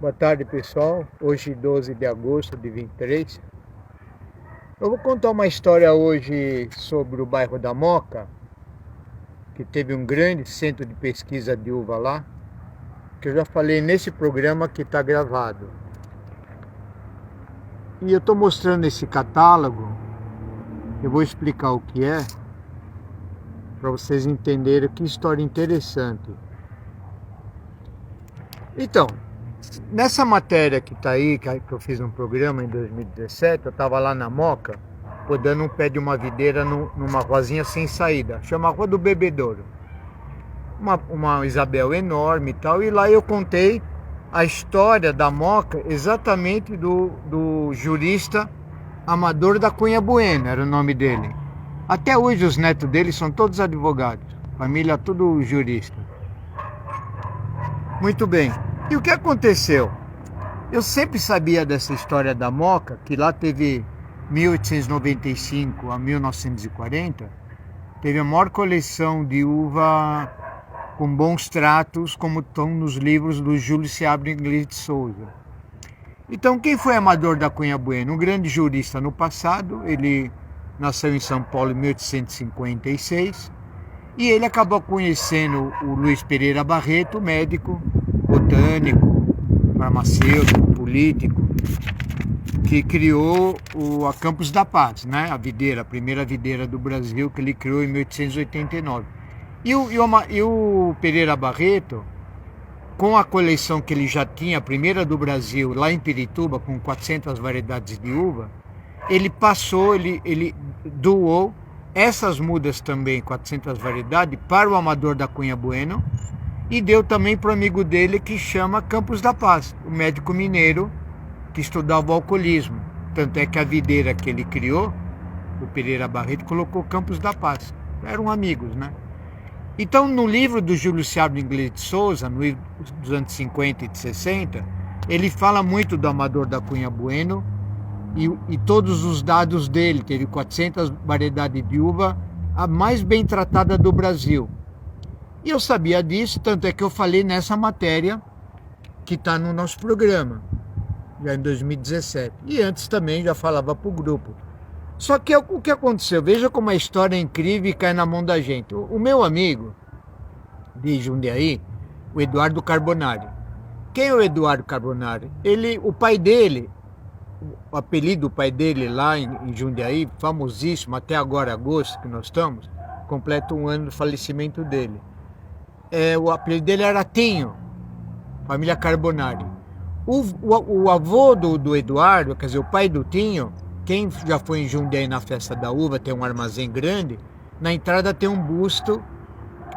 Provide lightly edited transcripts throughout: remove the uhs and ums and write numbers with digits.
Boa tarde, pessoal. Hoje, 12 de agosto de 23. Eu vou contar uma história hoje sobre o bairro da Moca, que teve um grande centro de pesquisa de uva lá, que eu já falei nesse programa que está gravado. E eu estou mostrando esse catálogo, eu vou explicar o que é, para vocês entenderem que história interessante. Então, nessa matéria que está aí, que eu fiz um programa em 2017, eu estava lá na Moca, podando um pé de uma videira numa ruazinha sem saída, chama Rua do Bebedouro. Uma Isabel enorme e tal, e lá eu contei a história da Moca exatamente do jurista Amador da Cunha Bueno, era o nome dele. Até hoje os netos dele são todos advogados, família tudo jurista. Muito bem. E o que aconteceu? Eu sempre sabia dessa história da Moca, que lá teve 1895 a 1940, teve a maior coleção de uva com bons tratos, como estão nos livros do Júlio Seabra Inglês de Souza. Então, quem foi Amador da Cunha Bueno? Um grande jurista no passado, ele nasceu em São Paulo em 1856, e ele acabou conhecendo o Luiz Pereira Barreto, médico, botânico, farmacêutico, político, que criou a Campos da Paz, né? A primeira videira do Brasil, que ele criou em 1889. E o Pereira Barreto, com a coleção que ele já tinha, a primeira do Brasil, lá em Pirituba, com 400 variedades de uva, ele doou essas mudas também, 400 variedades, para o Amador da Cunha Bueno, e deu também para o amigo dele que chama Campos da Paz, o médico mineiro que estudava o alcoolismo. Tanto é que a videira que ele criou, o Pereira Barreto, colocou Campos da Paz. Eram amigos, né? Então, no livro do Júlio Seabra Inglês de Souza, no livro dos anos 50 e de 60, ele fala muito do Amador da Cunha Bueno e todos os dados dele. Teve 400 variedades de uva, a mais bem tratada do Brasil. E eu sabia disso, tanto é que eu falei nessa matéria que está no nosso programa, já em 2017. E antes também já falava para o grupo. Só que o que aconteceu? Veja como a história é incrível e cai na mão da gente. O meu amigo de Jundiaí, o Eduardo Carbonari. Quem é o Eduardo Carbonari? O pai dele, o apelido do pai dele lá em Jundiaí, famosíssimo, até agora, agosto que nós estamos, completa um ano do falecimento dele. O apelido dele era Tinho, família Carbonari. O avô do Eduardo, quer dizer, o pai do Tinho, quem já foi em Jundiaí na festa da uva, tem um armazém grande, na entrada tem um busto,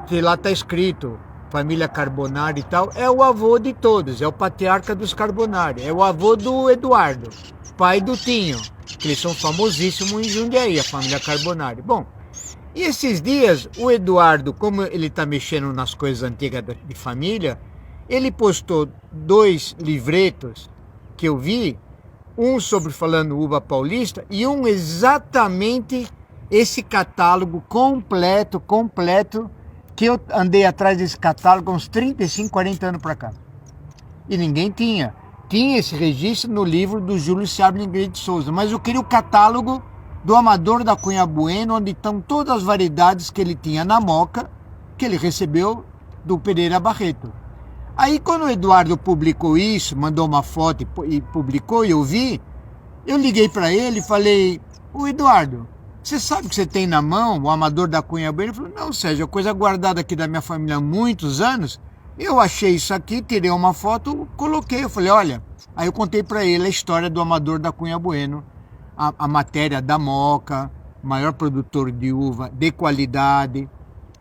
que lá está escrito, família Carbonari e tal, é o avô de todos, é o patriarca dos Carbonari, é o avô do Eduardo, pai do Tinho, que eles são famosíssimos em Jundiaí, a família Carbonari. Bom, e esses dias, o Eduardo, como ele está mexendo nas coisas antigas de família, ele postou 2 livretos que eu vi, um sobre falando uva paulista e um exatamente esse catálogo completo, que eu andei atrás desse catálogo há uns 35, 40 anos para cá. E ninguém tinha. Tinha esse registro no livro do Júlio Seabra Inglês de Souza, mas eu queria o catálogo do Amador da Cunha Bueno, onde estão todas as variedades que ele tinha na Moca, que ele recebeu do Pereira Barreto. Aí quando o Eduardo publicou isso, mandou uma foto e publicou, e eu vi, eu liguei para ele e falei: ô Eduardo, você sabe que você tem na mão o Amador da Cunha Bueno? Ele falou: não, Sérgio, é coisa guardada aqui da minha família há muitos anos, eu achei isso aqui, tirei uma foto, coloquei, eu falei: olha, aí eu contei para ele a história do Amador da Cunha Bueno, a matéria da Moca, maior produtor de uva de qualidade.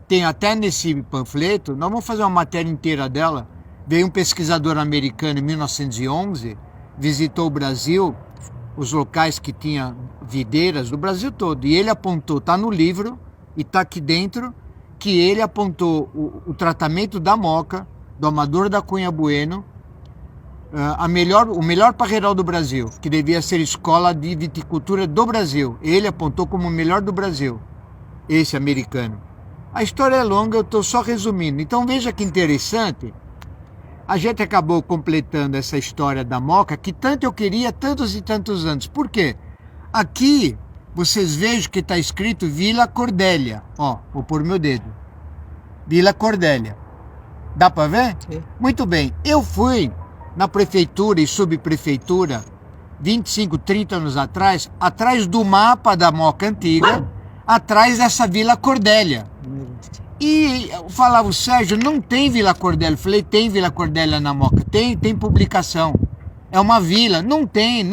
Tem até nesse panfleto, nós vamos fazer uma matéria inteira dela. Veio um pesquisador americano em 1911, visitou o Brasil, os locais que tinha videiras do Brasil todo, e ele apontou, está no livro e está aqui dentro, que ele apontou o tratamento da Moca, do Amador da Cunha Bueno, o melhor parreiral do Brasil, que devia ser escola de viticultura do Brasil. Ele apontou como o melhor do Brasil, esse americano. A história é longa, eu estou só resumindo. Então veja que interessante. a gente acabou completando essa história da Moca, que tanto eu queria tantos e tantos anos. Por quê? Aqui, vocês vejam que está escrito Vila Cordélia. Ó, vou pôr meu dedo. Vila Cordélia. Dá para ver? Sim. Muito bem. Eu fui na prefeitura e subprefeitura 25, 30 anos atrás, atrás do mapa da Moca antiga, atrás dessa Vila Cordélia. E eu falava, o Sérgio, não tem Vila Cordélia. Eu falei, tem Vila Cordélia na Moca. Tem publicação. É uma vila. Não tem,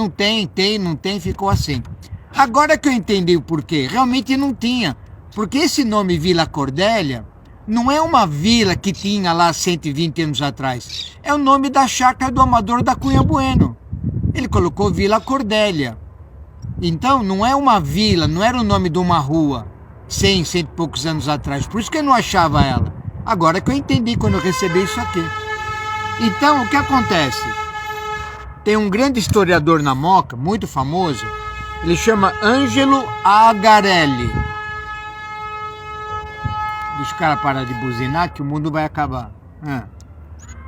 ficou assim. Agora que eu entendi o porquê, realmente não tinha. Porque esse nome Vila Cordélia não é uma vila que tinha lá 120 anos atrás. É o nome da chácara do Amador da Cunha Bueno. Ele colocou Vila Cordélia. Então, não é uma vila, não era o nome de uma rua 100 e poucos anos atrás. Por isso que eu não achava ela. Agora que eu entendi quando eu recebi isso aqui. Então, o que acontece? Tem um grande historiador na Moca, muito famoso. Ele chama Ângelo Agarelli. Deixa o cara parar de buzinar que o mundo vai acabar.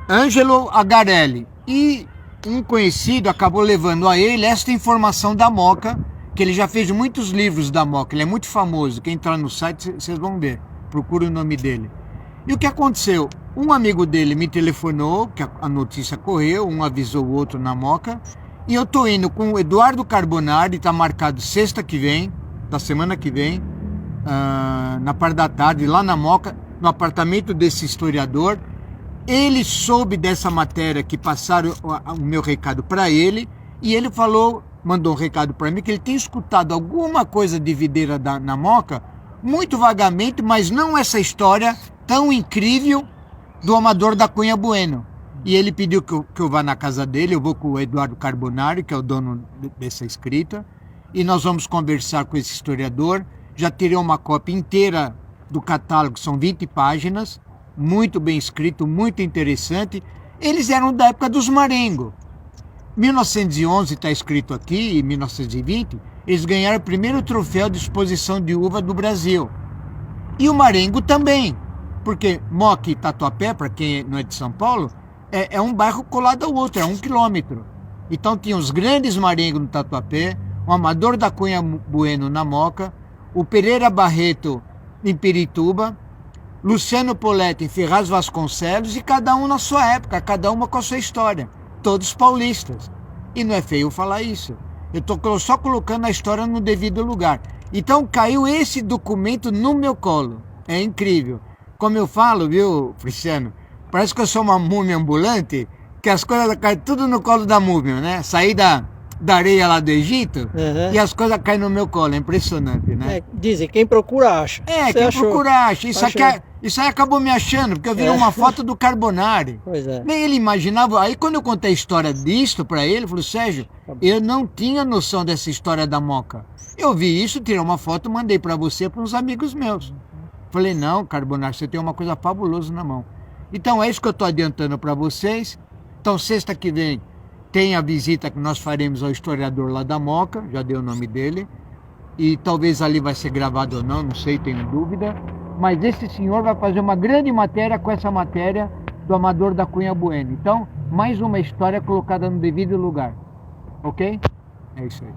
Ângelo Agarelli. E um conhecido acabou levando a ele esta informação da Moca, que ele já fez muitos livros da Moca. Ele é muito famoso. Quem entrar no site, vocês vão ver. Procura o nome dele. E o que aconteceu? Um amigo dele me telefonou, que a notícia correu, um avisou o outro na Moca. E eu tô indo com o Eduardo Carbonari, tá marcado sexta que vem, da semana que vem, na parte da tarde, lá na Moca, no apartamento desse historiador. Ele soube dessa matéria que passaram o meu recado para ele, e ele falou, mandou um recado para mim, que ele tem escutado alguma coisa de videira na Moca, muito vagamente, mas não essa história tão incrível do Amador da Cunha Bueno. E ele pediu que eu vá na casa dele, eu vou com o Eduardo Carbonari, que é o dono dessa escrita, e nós vamos conversar com esse historiador. Já terei uma cópia inteira do catálogo, são 20 páginas, muito bem escrito, muito interessante. Eles eram da época dos Marengo. 1911 está escrito aqui, e 1920, eles ganharam o primeiro troféu de exposição de uva do Brasil. E o Marengo também, porque Moca e Tatuapé, para quem não é de São Paulo, é um bairro colado ao outro, é 1 quilômetro. Então tinha os grandes Marengo no Tatuapé, o Amador da Cunha Bueno na Moca, o Pereira Barreto em Pirituba, Luciano Poletti em Ferraz Vasconcelos, e cada um na sua época, cada uma com a sua história. Todos paulistas. E não é feio falar isso. Eu estou só colocando a história no devido lugar. Então caiu esse documento no meu colo. É incrível. Como eu falo, viu, Cristiano? Parece que eu sou uma múmia ambulante, que as coisas caem tudo no colo da múmia, né? Saí da areia lá do Egito, e as coisas caem no meu colo. É impressionante, né? Dizem, quem procura acha. Quem procura acha. Isso aí acabou me achando, porque eu vi uma foto do Carbonari. Pois é. Nem ele imaginava. Aí quando eu contei a história disto para ele, ele falou, Sérgio, eu não tinha noção dessa história da Moca. Eu vi isso, tirei uma foto, mandei para você, para uns amigos meus. Falei, não, Carbonari, você tem uma coisa fabulosa na mão. Então é isso que eu estou adiantando para vocês. Então sexta que vem tem a visita que nós faremos ao historiador lá da Moca, já dei o nome dele. E talvez ali vai ser gravado ou não sei, tenho dúvida. Mas esse senhor vai fazer uma grande matéria com essa matéria do Amador da Cunha Bueno. Então, mais uma história colocada no devido lugar. Ok? É isso aí.